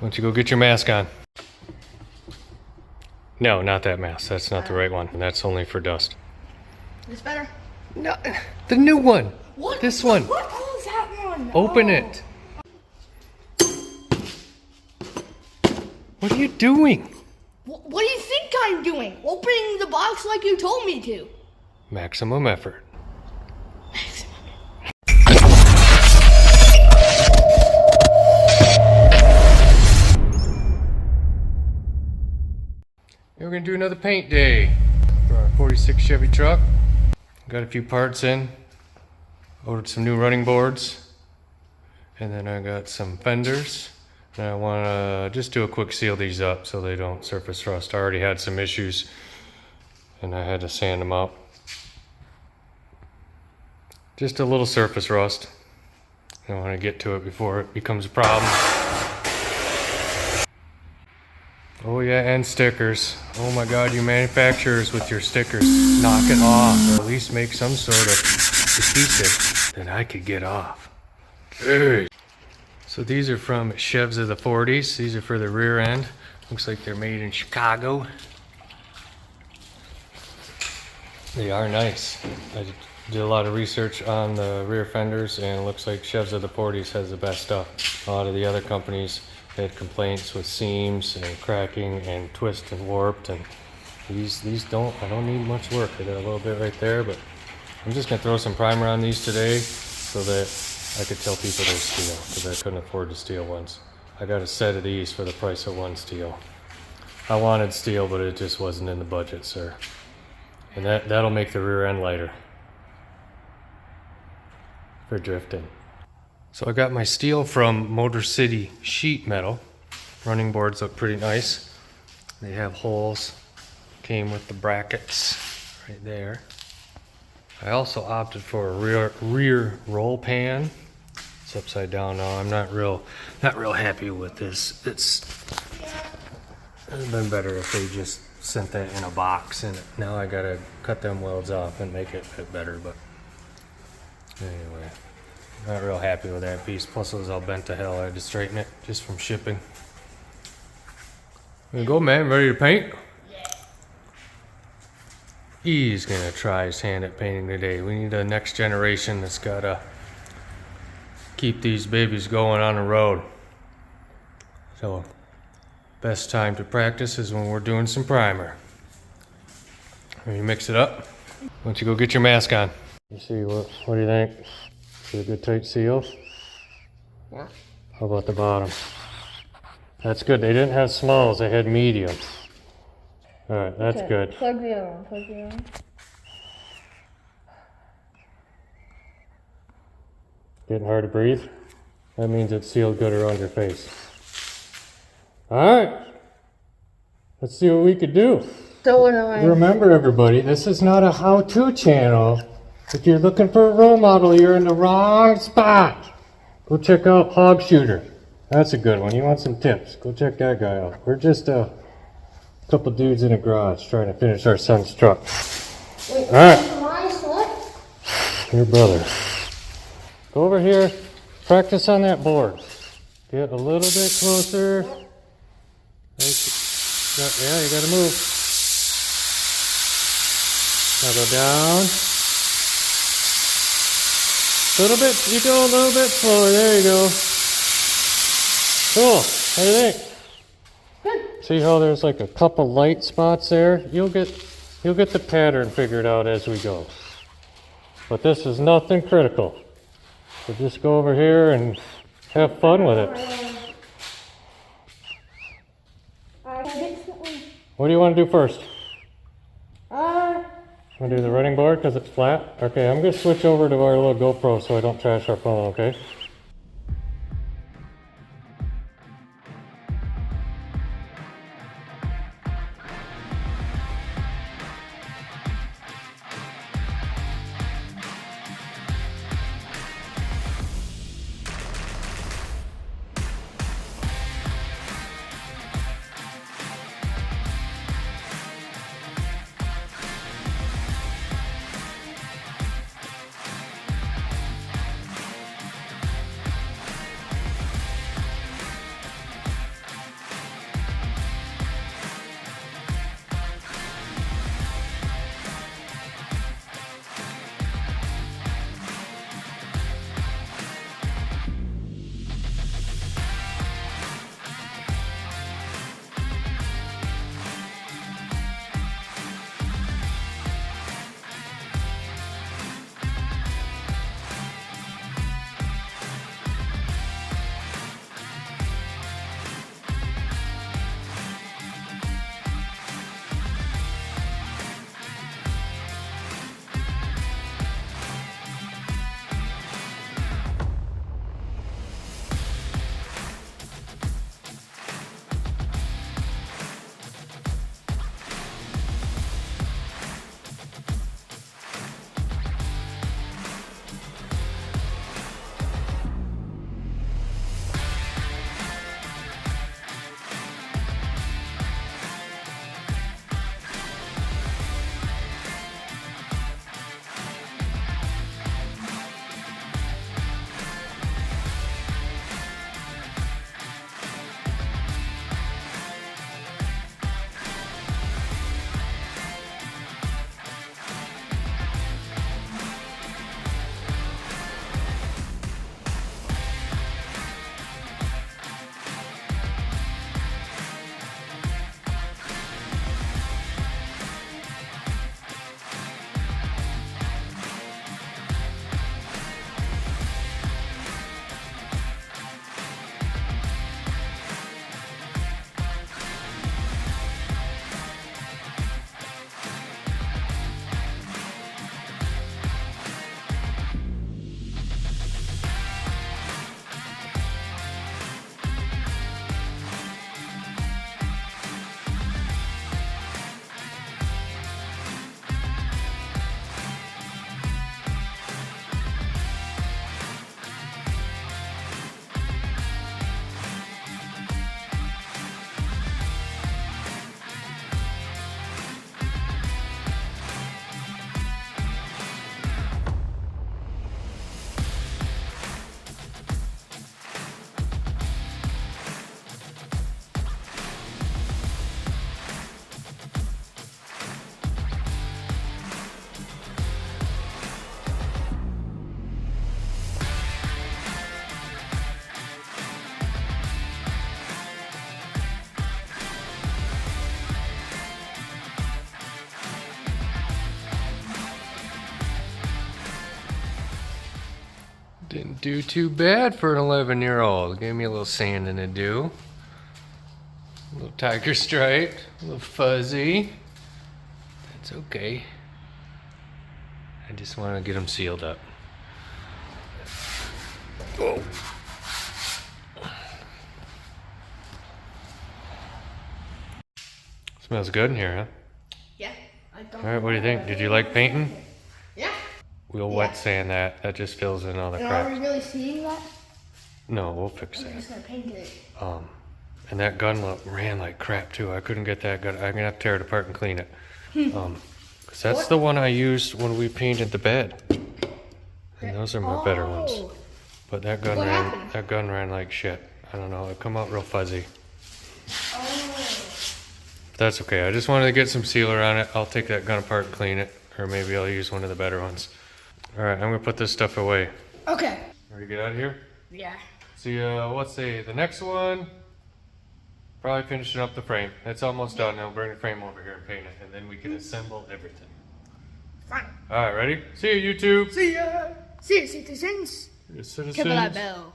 don't you go get your mask on? No, not that mask. That's not the right one. That's only for dust. This better? No, the new one. What? This one. What is that one? Open it. What are you doing? What do you think I'm doing? Opening the box like you told me to. Maximum effort. We're gonna do another paint day for our 46 Chevy truck. Got a few parts in. Ordered some new running boards. And then I got some fenders. And I wanna just do a quick seal these up so they don't surface rust. I already had some issues and I had to sand them out. Just a little surface rust. I wanna get to it before it becomes a problem. Oh yeah, and stickers. Oh my God, you manufacturers with your stickers, knock it off, or at least make some sort of adhesive that I could get off. Hey. So these are from Chevs of the 40s. These are for the rear end. Looks like they're made in Chicago. They are nice. I did a lot of research on the rear fenders and it looks like Chevs of the 40s has the best stuff. A lot of the other companies had complaints with seams and cracking and twist and warped, and these don't. I don't need much work. I got a little bit right there, but I'm just gonna throw some primer on these today so that I could tell people they're steel, because I couldn't afford to steal ones. I got a set of these for the price of one steel. I wanted steel, but it just wasn't in the budget, sir. And that'll make the rear end lighter for drifting. So I got my steel from Motor City Sheet Metal. Running boards look pretty nice. They have holes. Came with the brackets right there. I also opted for a rear roll pan. It's upside down now. I'm not real happy with this. It'd been better if they just sent that in a box, and now I gotta cut them welds off and make it fit better, but anyway. Not real happy with that piece. Plus it was all bent to hell. I had to straighten it just from shipping. There you go, man. Ready to paint? Yeah. He's gonna try his hand at painting today. We need a next generation that's gotta keep these babies going on the road. So, best time to practice is when we're doing some primer. When you mix it up, why don't you go get your mask on? Let's see, what do you think? A good tight seal? Yeah. How about the bottom? That's good. They didn't have smalls, they had mediums. Alright, that's okay. Good. Plug the other one, plug the other one. Getting hard to breathe? That means it's sealed good around your face. Alright. Let's see what we could do. So annoying. Remember everybody, this is not a how-to channel. If you're looking for a role model, you're in the wrong spot. Go check out Hog Shooter. That's a good one. You want some tips? Go check that guy out. We're just a couple dudes in a garage trying to finish our son's truck. Wait, all right. Your brother. Go over here. Practice on that board. Get a little bit closer. Yeah, you gotta move. Now go down. A little bit, you go a little bit slower, there you go. Cool, what do you think? Good. See how there's like a couple light spots there? You'll get the pattern figured out as we go. But this is nothing critical. So just go over here and have fun with it. What do you want to do first? Want to do the running board because it's flat? Okay, I'm going to switch over to our little GoPro so I don't trash our phone, okay? do too bad for an 11-year-old. Gave me a little sanding to do. A little tiger stripe, a little fuzzy. That's okay. I just want to get them sealed up. Whoa. Smells good in here, huh? Yeah. I don't All right, what do you think? Did you like painting? Yeah. We'll wet sand that. That just fills in all the And cracks. are we really seeing that? No, we'll fix I'm that. just gonna paint it. And that gun ran like crap too. I couldn't get that gun. I'm gonna have to tear it apart and clean it. 'Cause that's the one I used when we painted the bed. And those are my better ones. But that gun ran like shit. I don't know. It come out real fuzzy. But that's okay. I just wanted to get some sealer on it. I'll take that gun apart and clean it, or maybe I'll use one of the better ones. All right, I'm gonna put this stuff away. Okay. Ready to get out of here? Yeah. See, let's see, the next one, probably finishing up the frame. It's almost done now. Bring the frame over here and paint it, and then we can assemble everything. Fine. All right, ready? See you, YouTube. See ya. See you, citizens. Citizens. Give that bell.